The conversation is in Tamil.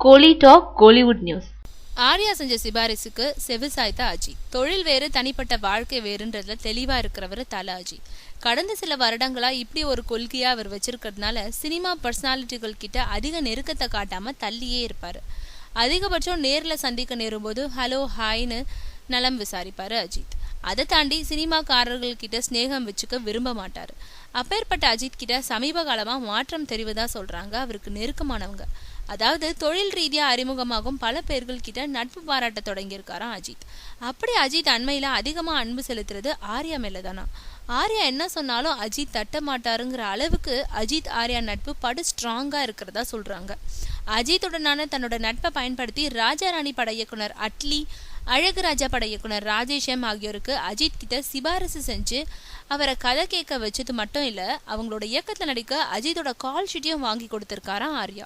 கோலி டாக் கோலிவுட் நியூஸ். ஆர்யா செஞ்ச சிபாரிசுக்கு செவிசாய்த்த அஜித். தொழில் வேறு தனிப்பட்ட வாழ்க்கை வேறுன்றதுல தெளிவா இருக்கிறவர் தல அஜித். கடந்த சில வருடங்களா இப்படி ஒரு கொள்கையா அவர் வச்சிருக்கிறதுனால சினிமா பர்சனாலிட்டிகள் கிட்ட அதிக நெருக்கத்தை காட்டாம தள்ளியே இருப்பாரு. அதிகபட்சம் நேர்ல சந்திக்க நேரும்போது ஹலோ ஹாய்னு நலம் விசாரிப்பாரு அஜித். அதை தாண்டி சினிமாக்காரர்கள் கிட்ட ஸ்நேகம் வச்சுக்க விரும்ப மாட்டாரு. அப்பேற்பட்ட அஜித் கிட்ட சமீப காலமா மாற்றம் தெரிவதா சொல்றாங்க அவருக்கு நெருக்கமானவங்க. அதாவது தொழில் ரீதியா அறிமுகமாகும் பல பேர்கள் கிட்ட நட்பு பாராட்ட தொடங்கியிருக்காராம் அஜித். அப்படி அஜித் அண்மையில அதிகமா அன்பு செலுத்துறது ஆர்யா மேலதானா. ஆர்யா என்ன சொன்னாலும் அஜித் தட்ட மாட்டாருங்கிற அளவுக்கு அஜித் ஆர்யா நட்பு படு ஸ்ட்ராங்கா இருக்கிறதா சொல்றாங்க. அஜித்துடனான தன்னோட நட்பை பயன்படுத்தி ராஜாராணி பட இயக்குனர் அட்லி, அழகு ராஜா பட இயக்குனர் ராஜேஷ் ஆகியோருக்கு அஜித் கிட்ட சிபாரிசு செஞ்சு அவரை கதை கேட்க வச்சது மட்டும் இல்ல, அவங்களோட இயக்கத்துல நடிக்க அஜித்தோட கால் ஷீட்டையும் வாங்கி கொடுத்திருக்காராம் ஆர்யா.